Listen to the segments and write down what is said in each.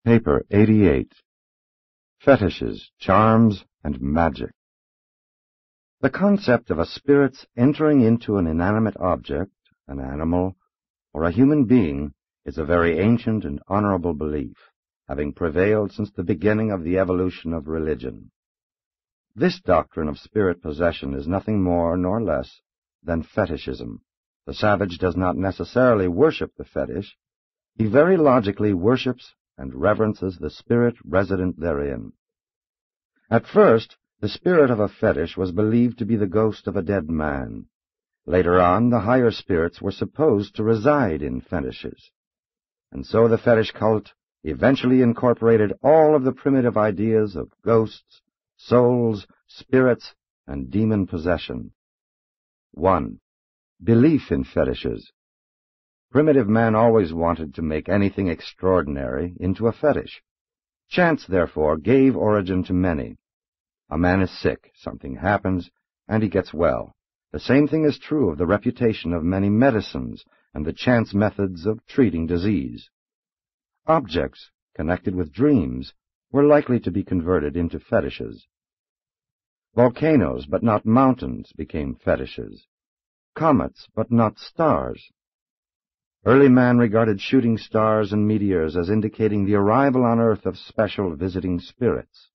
Paper 88. Fetishes, Charms, and Magic. The concept of a spirit's entering into an inanimate object, an animal, or a human being is a very ancient and honorable belief, having prevailed since the beginning of the evolution of religion. This doctrine of spirit possession is nothing more nor less than fetishism. The savage does not necessarily worship the fetish. He very logically worships and reverences the spirit resident therein. At first, the spirit of a fetish was believed to be the ghost of a dead man. Later on, the higher spirits were supposed to reside in fetishes. And so the fetish cult eventually incorporated all of the primitive ideas of ghosts, souls, spirits, and demon possession. 1. Belief in fetishes. Primitive man always wanted to make anything extraordinary into a fetish. Chance, therefore, gave origin to many. A man is sick, something happens, and he gets well. The same thing is true of the reputation of many medicines and the chance methods of treating disease. Objects connected with dreams were likely to be converted into fetishes. Volcanoes, but not mountains, became fetishes. Comets, but not stars. Early man regarded shooting stars and meteors as indicating the arrival on Earth of special visiting spirits.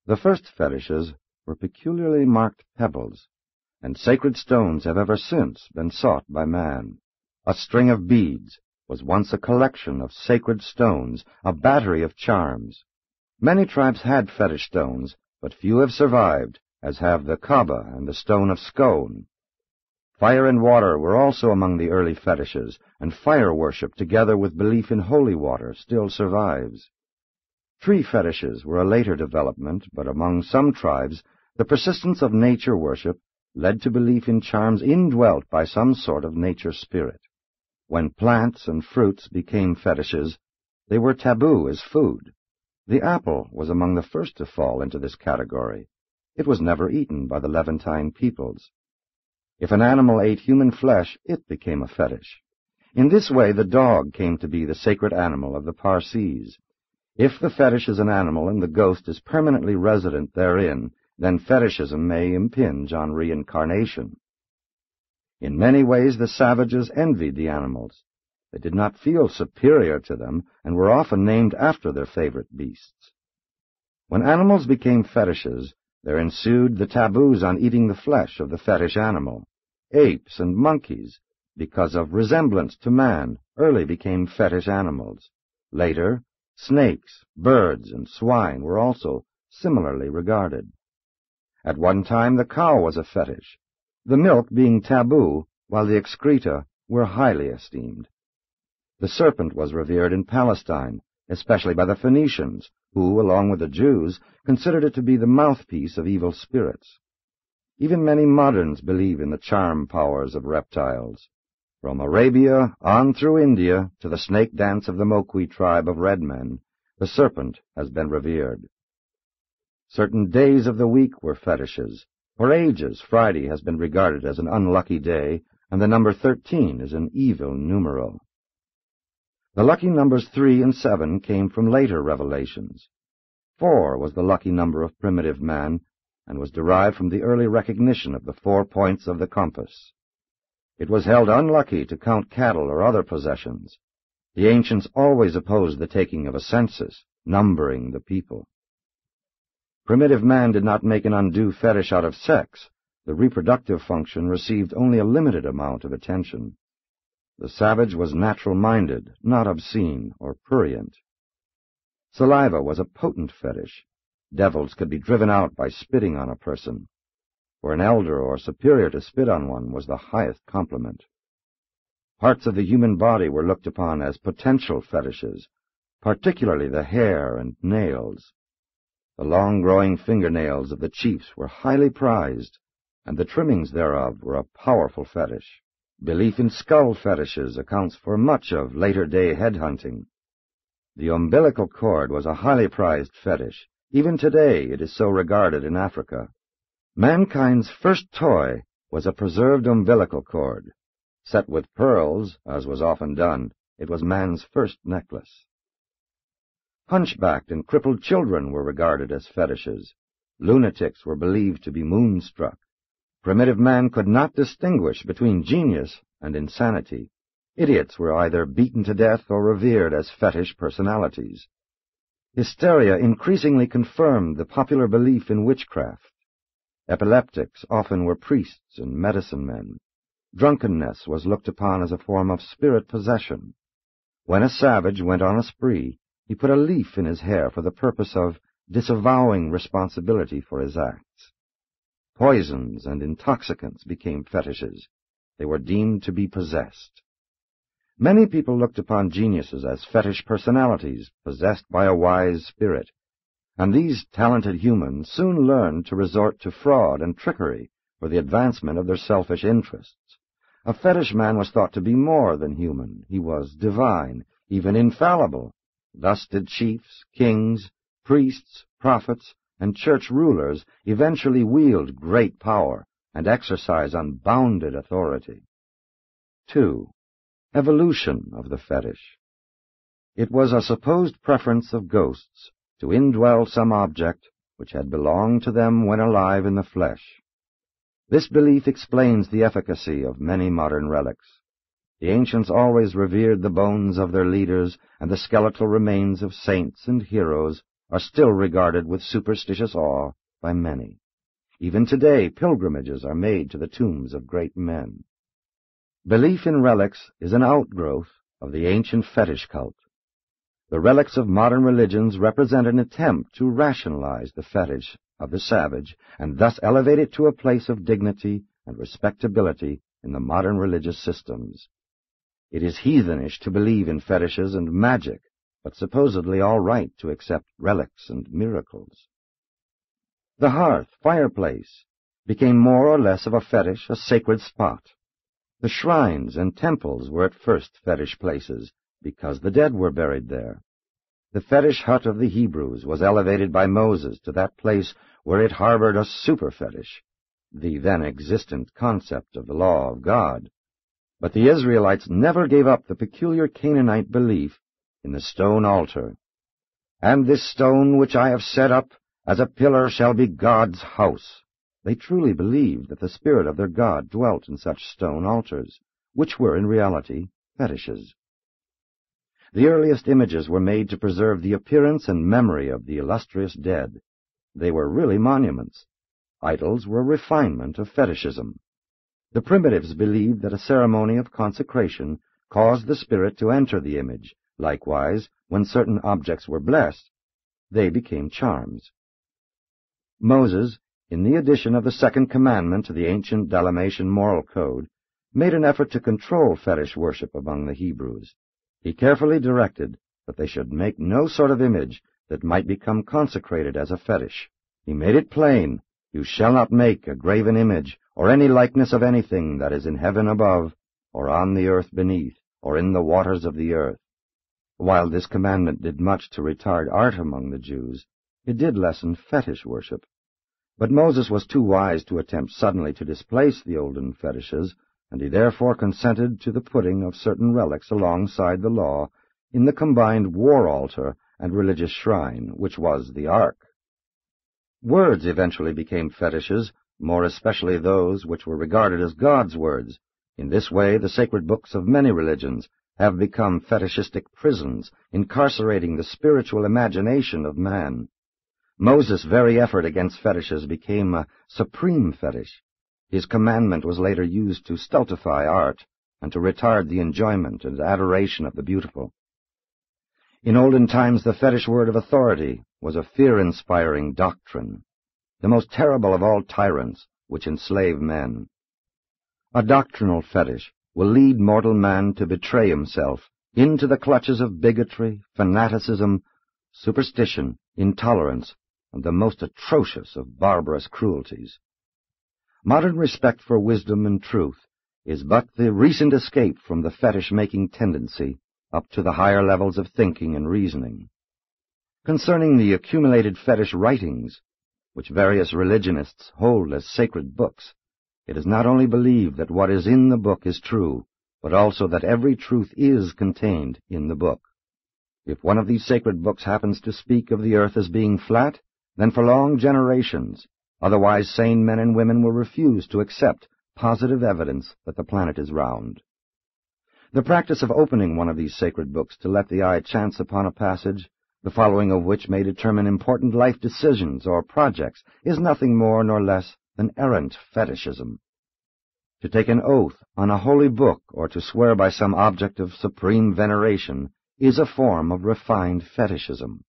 The first fetishes were peculiarly marked pebbles, and sacred stones have ever since been sought by man. A string of beads was once a collection of sacred stones, a battery of charms. Many tribes had fetish stones, but few have survived, as have the Kaaba and the stone of scone. Fire and water were also among the early fetishes, and fire worship, together with belief in holy water, still survives. Tree fetishes were a later development, but among some tribes, the persistence of nature worship led to belief in charms indwelt by some sort of nature spirit. When plants and fruits became fetishes, they were taboo as food. The apple was among the first to fall into this category. It was never eaten by the Levantine peoples. If an animal ate human flesh, it became a fetish. In this way, the dog came to be the sacred animal of the Parsees. If the fetish is an animal and the ghost is permanently resident therein, then fetishism may impinge on reincarnation. In many ways, the savages envied the animals. They did not feel superior to them and were often named after their favorite beasts. When animals became fetishes, there ensued the taboos on eating the flesh of the fetish animal. Apes and monkeys, because of resemblance to man, early became fetish animals. Later, snakes, birds, and swine were also similarly regarded. At one time, the cow was a fetish, the milk being taboo, while the excreta were highly esteemed. The serpent was revered in Palestine, especially by the Phoenicians, who, along with the Jews, considered it to be the mouthpiece of evil spirits. Even many moderns believe in the charm powers of reptiles. From Arabia on through India to the snake dance of the Moqui tribe of red men, the serpent has been revered. Certain days of the week were fetishes. For ages, Friday has been regarded as an unlucky day, and the number 13 is an evil numeral. The lucky numbers 3 and 7 came from later revelations. 4 was the lucky number of primitive man, and was derived from the early recognition of the 4 points of the compass. It was held unlucky to count cattle or other possessions. The ancients always opposed the taking of a census, numbering the people. Primitive man did not make an undue fetish out of sex. The reproductive function received only a limited amount of attention. The savage was natural-minded, not obscene or prurient. Saliva was a potent fetish. Devils could be driven out by spitting on a person. For an elder or superior to spit on one was the highest compliment. Parts of the human body were looked upon as potential fetishes, particularly the hair and nails. The long-growing fingernails of the chiefs were highly prized, and the trimmings thereof were a powerful fetish. Belief in skull fetishes accounts for much of later-day headhunting. The umbilical cord was a highly prized fetish. Even today it is so regarded in Africa. Mankind's first toy was a preserved umbilical cord. Set with pearls, as was often done, it was man's first necklace. Hunchbacked and crippled children were regarded as fetishes. Lunatics were believed to be moonstruck. Primitive man could not distinguish between genius and insanity. Idiots were either beaten to death or revered as fetish personalities. Hysteria increasingly confirmed the popular belief in witchcraft. Epileptics often were priests and medicine men. Drunkenness was looked upon as a form of spirit possession. When a savage went on a spree, he put a leaf in his hair for the purpose of disavowing responsibility for his acts. Poisons and intoxicants became fetishes. They were deemed to be possessed. Many people looked upon geniuses as fetish personalities possessed by a wise spirit, and these talented humans soon learned to resort to fraud and trickery for the advancement of their selfish interests. A fetish man was thought to be more than human. He was divine, even infallible. Thus did chiefs, kings, priests, prophets, and church rulers eventually wield great power and exercise unbounded authority. 2. Evolution of the fetish. It was a supposed preference of ghosts to indwell some object which had belonged to them when alive in the flesh. This belief explains the efficacy of many modern relics. The ancients always revered the bones of their leaders, and the skeletal remains of saints and heroes are still regarded with superstitious awe by many. Even today, pilgrimages are made to the tombs of great men. Belief in relics is an outgrowth of the ancient fetish cult. The relics of modern religions represent an attempt to rationalize the fetish of the savage and thus elevate it to a place of dignity and respectability in the modern religious systems. It is heathenish to believe in fetishes and magic, but supposedly all right to accept relics and miracles. The hearth, fireplace, became more or less of a fetish, a sacred spot. The shrines and temples were at first fetish places, because the dead were buried there. The fetish hut of the Hebrews was elevated by Moses to that place where it harbored a super-fetish, the then existent concept of the law of God. But the Israelites never gave up the peculiar Canaanite belief in the stone altar. And this stone which I have set up as a pillar shall be God's house. They truly believed that the spirit of their God dwelt in such stone altars, which were in reality fetishes. The earliest images were made to preserve the appearance and memory of the illustrious dead. They were really monuments. Idols were a refinement of fetishism. The primitives believed that a ceremony of consecration caused the spirit to enter the image. Likewise, when certain objects were blessed, they became charms. Moses, in the addition of the second commandment to the ancient Dalmatian moral code, made an effort to control fetish worship among the Hebrews. He carefully directed that they should make no sort of image that might become consecrated as a fetish. He made it plain, "You shall not make a graven image, or any likeness of anything that is in heaven above, or on the earth beneath, or in the waters of the earth." While this commandment did much to retard art among the Jews, it did lessen fetish worship. But Moses was too wise to attempt suddenly to displace the olden fetishes, and he therefore consented to the putting of certain relics alongside the law in the combined war altar and religious shrine, which was the ark. Words eventually became fetishes, more especially those which were regarded as God's words. In this way, the sacred books of many religions have become fetishistic prisons, incarcerating the spiritual imagination of man. Moses' very effort against fetishes became a supreme fetish. His commandment was later used to stultify art and to retard the enjoyment and adoration of the beautiful. In olden times, the fetish word of authority was a fear-inspiring doctrine, the most terrible of all tyrants which enslave men. A doctrinal fetish will lead mortal man to betray himself into the clutches of bigotry, fanaticism, superstition, intolerance, and the most atrocious of barbarous cruelties. Modern respect for wisdom and truth is but the recent escape from the fetish-making tendency up to the higher levels of thinking and reasoning. Concerning the accumulated fetish writings, which various religionists hold as sacred books, it is not only believed that what is in the book is true, but also that every truth is contained in the book. If one of these sacred books happens to speak of the earth as being flat, then for long generations, otherwise sane men and women will refuse to accept positive evidence that the planet is round. The practice of opening one of these sacred books to let the eye chance upon a passage, the following of which may determine important life decisions or projects, is nothing more nor less than errant fetishism. To take an oath on a holy book or to swear by some object of supreme veneration is a form of refined fetishism.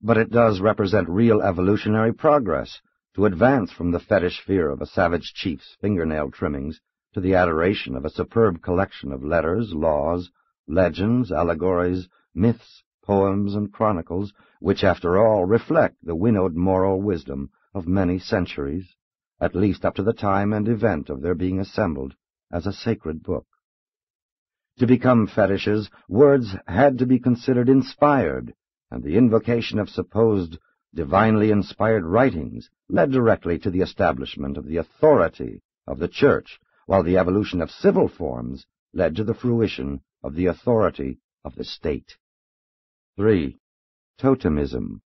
But it does represent real evolutionary progress to advance from the fetish fear of a savage chief's fingernail trimmings to the adoration of a superb collection of letters, laws, legends, allegories, myths, poems, and chronicles, which, after all, reflect the winnowed moral wisdom of many centuries, at least up to the time and event of their being assembled as a sacred book. To become fetishes, words had to be considered inspired, and the invocation of supposed divinely inspired writings led directly to the establishment of the authority of the Church, while the evolution of civil forms led to the fruition of the authority of the state. 3. Totemism.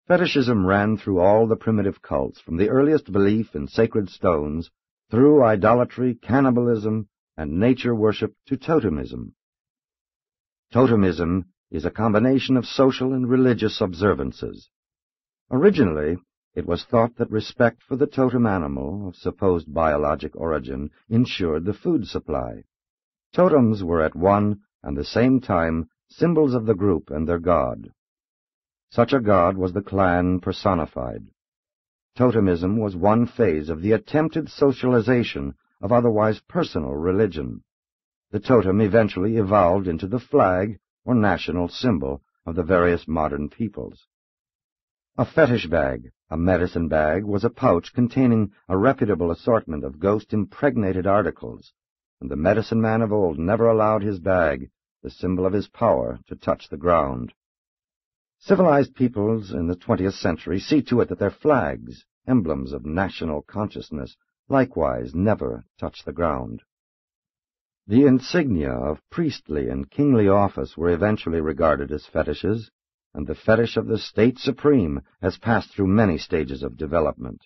Fetishism ran through all the primitive cults, from the earliest belief in sacred stones, through idolatry, cannibalism, and nature worship to totemism. Totemism is a combination of social and religious observances. Originally, it was thought that respect for the totem animal of supposed biologic origin ensured the food supply. Totems were at one and the same time symbols of the group and their god. Such a god was the clan personified. Totemism was one phase of the attempted socialization of otherwise personal religion. The totem eventually evolved into the flag or national symbol of the various modern peoples. A fetish bag, a medicine bag, was a pouch containing a reputable assortment of ghost-impregnated articles, and the medicine man of old never allowed his bag, the symbol of his power, to touch the ground. Civilized peoples in the 20th century see to it that their flags, emblems of national consciousness, likewise never touch the ground. The insignia of priestly and kingly office were eventually regarded as fetishes, and the fetish of the state supreme has passed through many stages of development.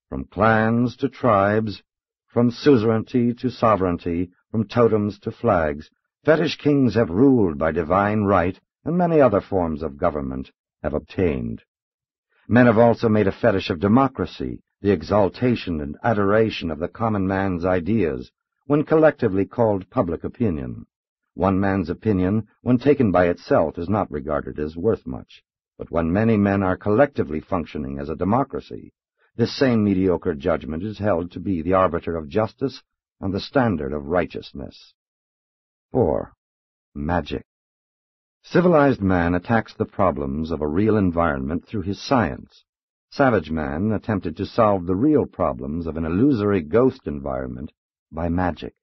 From clans to tribes, from suzerainty to sovereignty, from totems to flags, fetish kings have ruled by divine right, and many other forms of government have obtained. Men have also made a fetish of democracy, the exaltation and adoration of the common man's ideas, when collectively called public opinion. One man's opinion, when taken by itself, is not regarded as worth much, but when many men are collectively functioning as a democracy, this same mediocre judgment is held to be the arbiter of justice and the standard of righteousness. 4. Magic. Civilized man attacks the problems of a real environment through his science. Savage man attempted to solve the real problems of an illusory ghost environment by magic.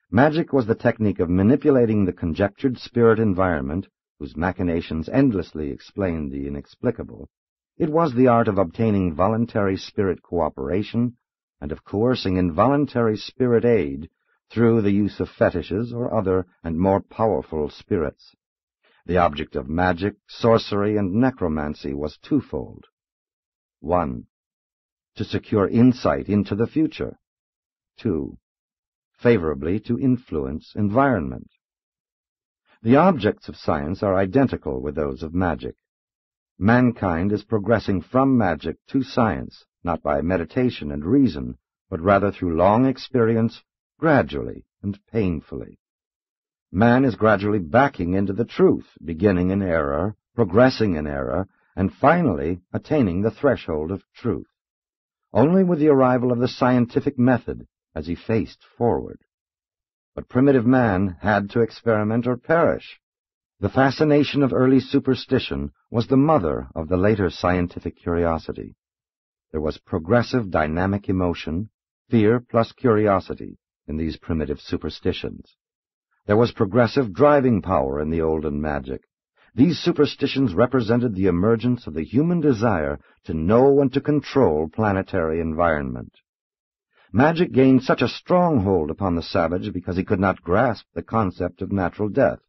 Magic was the technique of manipulating the conjectured spirit environment, whose machinations endlessly explained the inexplicable. It was the art of obtaining voluntary spirit cooperation and of coercing involuntary spirit aid through the use of fetishes or other and more powerful spirits. The object of magic, sorcery, and necromancy was twofold. 1. To secure insight into the future. 2. Favorably to influence environment. The objects of science are identical with those of magic. Mankind is progressing from magic to science, not by meditation and reason, but rather through long experience, gradually and painfully. Man is gradually backing into the truth, beginning in error, progressing in error, and finally attaining the threshold of truth. Only with the arrival of the scientific method has he faced forward. But primitive man had to experiment or perish. The fascination of early superstition was the mother of the later scientific curiosity. There was progressive dynamic emotion, fear plus curiosity, in these primitive superstitions. There was progressive driving power in the olden magic. These superstitions represented the emergence of the human desire to know and to control planetary environment. Magic gained such a strong hold upon the savage because he could not grasp the concept of natural death.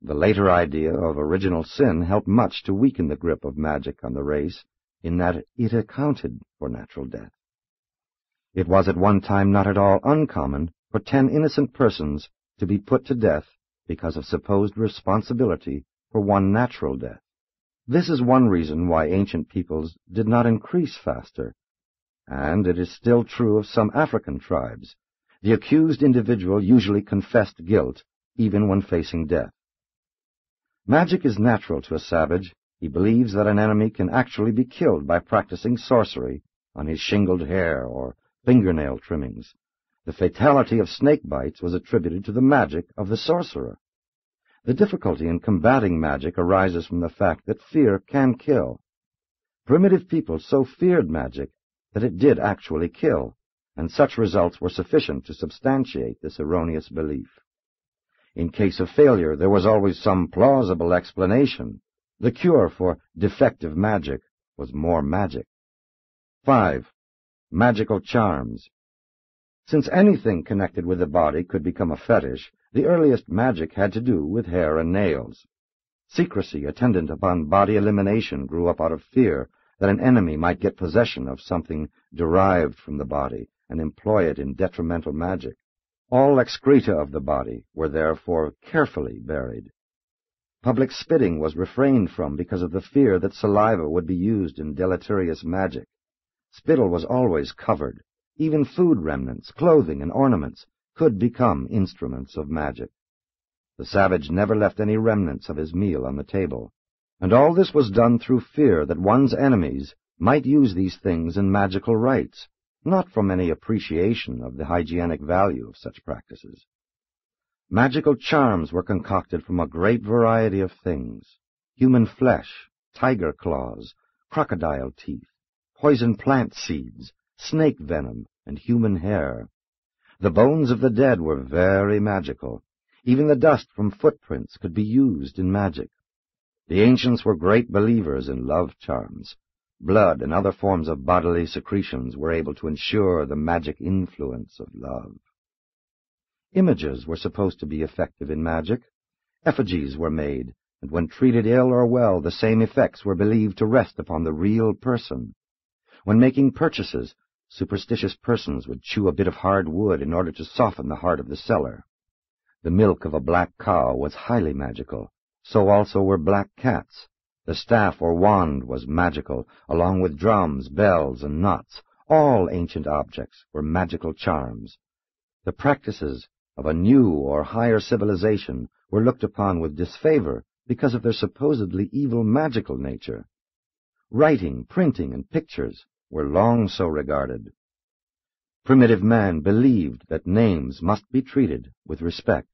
The later idea of original sin helped much to weaken the grip of magic on the race, in that it accounted for natural death. It was at one time not at all uncommon for 10 innocent persons to be put to death because of supposed responsibility for one natural death. This is one reason why ancient peoples did not increase faster, and it is still true of some African tribes. The accused individual usually confessed guilt, even when facing death. Magic is natural to a savage. He believes that an enemy can actually be killed by practicing sorcery on his shingled hair or fingernail trimmings. The fatality of snake bites was attributed to the magic of the sorcerer. The difficulty in combating magic arises from the fact that fear can kill. Primitive people so feared magic that it did actually kill, and such results were sufficient to substantiate this erroneous belief. In case of failure, there was always some plausible explanation. The cure for defective magic was more magic. 5. Magical charms. Since anything connected with the body could become a fetish, the earliest magic had to do with hair and nails. Secrecy attendant upon body elimination grew up out of fear that an enemy might get possession of something derived from the body and employ it in detrimental magic. All excreta of the body were therefore carefully buried. Public spitting was refrained from because of the fear that saliva would be used in deleterious magic. Spittle was always covered. Even food remnants, clothing, and ornaments could become instruments of magic. The savage never left any remnants of his meal on the table, and all this was done through fear that one's enemies might use these things in magical rites, not from any appreciation of the hygienic value of such practices. Magical charms were concocted from a great variety of things: human flesh, tiger claws, crocodile teeth, poison plant seeds, snake venom, and human hair. The bones of the dead were very magical. Even the dust from footprints could be used in magic. The ancients were great believers in love charms. Blood and other forms of bodily secretions were able to ensure the magic influence of love. Images were supposed to be effective in magic. Effigies were made, and when treated ill or well, the same effects were believed to rest upon the real person. When making purchases, superstitious persons would chew a bit of hard wood in order to soften the heart of the seller. The milk of a black cow was highly magical. So also were black cats. The staff or wand was magical, along with drums, bells, and knots. All ancient objects were magical charms. The practices of a new or higher civilization were looked upon with disfavor because of their supposedly evil magical nature. Writing, printing, and pictures were long so regarded. Primitive man believed that names must be treated with respect,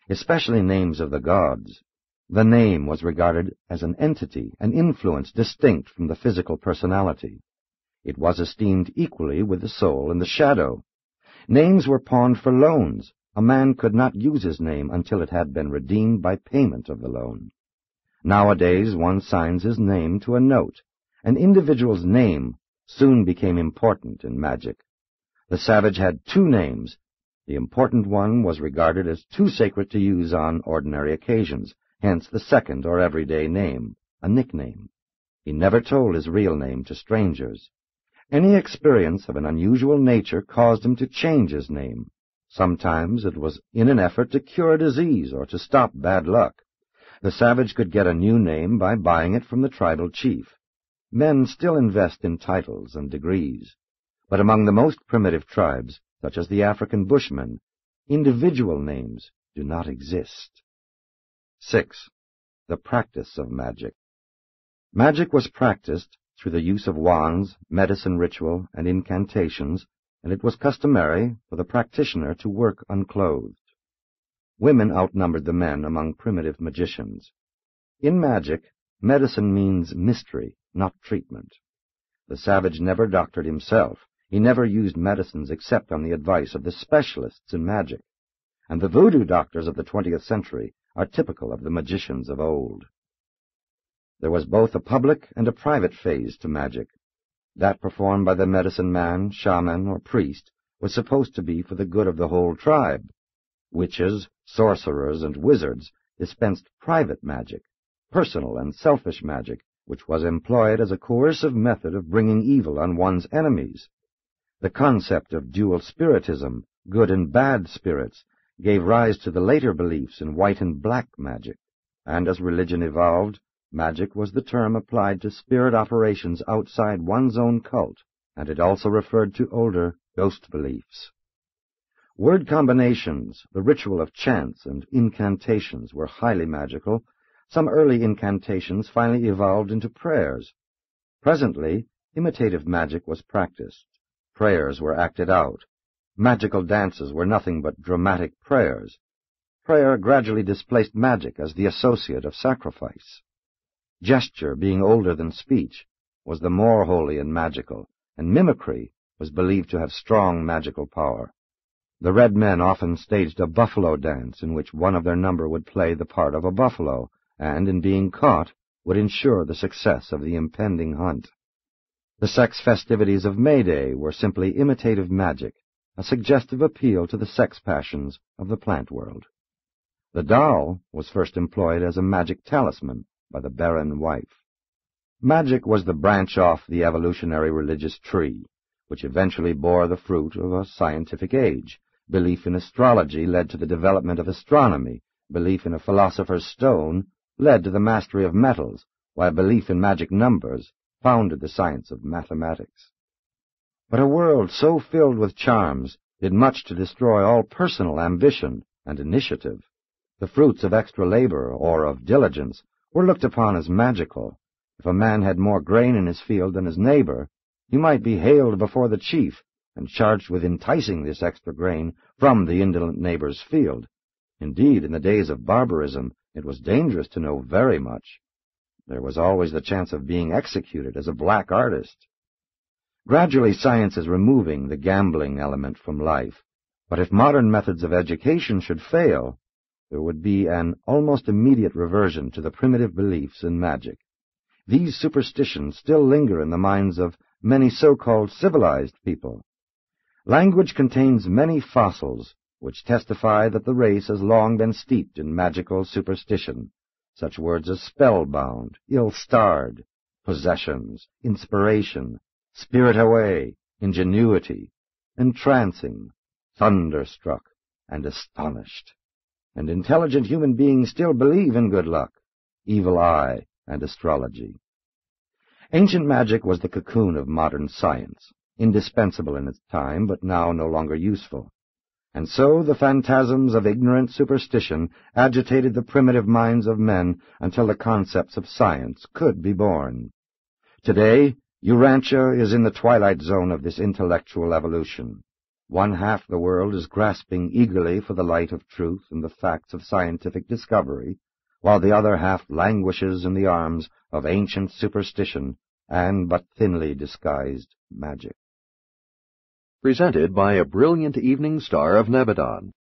especially names of the gods. The name was regarded as an entity, an influence distinct from the physical personality. It was esteemed equally with the soul and the shadow. Names were pawned for loans. A man could not use his name until it had been redeemed by payment of the loan. Nowadays one signs his name to a note. An individual's name soon became important in magic. The savage had 2 names. The important one was regarded as too sacred to use on ordinary occasions, hence the second or everyday name, a nickname. He never told his real name to strangers. Any experience of an unusual nature caused him to change his name. Sometimes it was in an effort to cure a disease or to stop bad luck. The savage could get a new name by buying it from the tribal chief. Men still invest in titles and degrees, but among the most primitive tribes, such as the African Bushmen, individual names do not exist. 6. The practice of magic. Magic was practiced through the use of wands, medicine ritual, and incantations, and it was customary for the practitioner to work unclothed. Women outnumbered the men among primitive magicians. In magic, medicine means mystery, not treatment. The savage never doctored himself. He never used medicines except on the advice of the specialists in magic, and the voodoo doctors of the 20th century are typical of the magicians of old. There was both a public and a private phase to magic. That performed by the medicine man, shaman, or priest was supposed to be for the good of the whole tribe. Witches, sorcerers, and wizards dispensed private magic, personal and selfish magic, which was employed as a coercive method of bringing evil on one's enemies. The concept of dual spiritism, good and bad spirits, gave rise to the later beliefs in white and black magic, and as religion evolved, magic was the term applied to spirit operations outside one's own cult, and it also referred to older ghost beliefs. Word combinations, the ritual of chants and incantations were highly magical. Some early incantations finally evolved into prayers. Presently, imitative magic was practiced. Prayers were acted out. Magical dances were nothing but dramatic prayers. Prayer gradually displaced magic as the associate of sacrifice. Gesture, being older than speech, was the more holy and magical, and mimicry was believed to have strong magical power. The red men often staged a buffalo dance in which one of their number would play the part of a buffalo, and, in being caught, would ensure the success of the impending hunt. The sex festivities of May Day were simply imitative magic, a suggestive appeal to the sex passions of the plant world. The doll was first employed as a magic talisman by the barren wife. Magic was the branch off the evolutionary religious tree, which eventually bore the fruit of a scientific age. Belief in astrology led to the development of astronomy. Belief in a philosopher's stone led to the mastery of metals, while belief in magic numbers founded the science of mathematics. But a world so filled with charms did much to destroy all personal ambition and initiative. The fruits of extra labor or of diligence were looked upon as magical. If a man had more grain in his field than his neighbor, he might be haled before the chief and charged with enticing this extra grain from the indolent neighbor's field. Indeed, in the days of barbarism, it was dangerous to know very much. There was always the chance of being executed as a black artist. Gradually, science is removing the gambling element from life, but if modern methods of education should fail, there would be an almost immediate reversion to the primitive beliefs in magic. These superstitions still linger in the minds of many so-called civilized people. Language contains many fossils which testify that the race has long been steeped in magical superstition, such words as spellbound, ill-starred, possessions, inspiration, spirit away, ingenuity, entrancing, thunderstruck, and astonished. And intelligent human beings still believe in good luck, evil eye, and astrology. Ancient magic was the cocoon of modern science, indispensable in its time, but now no longer useful. And so the phantasms of ignorant superstition agitated the primitive minds of men until the concepts of science could be born. Today, Urantia is in the twilight zone of this intellectual evolution. One half the world is grasping eagerly for the light of truth and the facts of scientific discovery, while the other half languishes in the arms of ancient superstition and but thinly disguised magic. Presented by a brilliant evening star of Nebadon.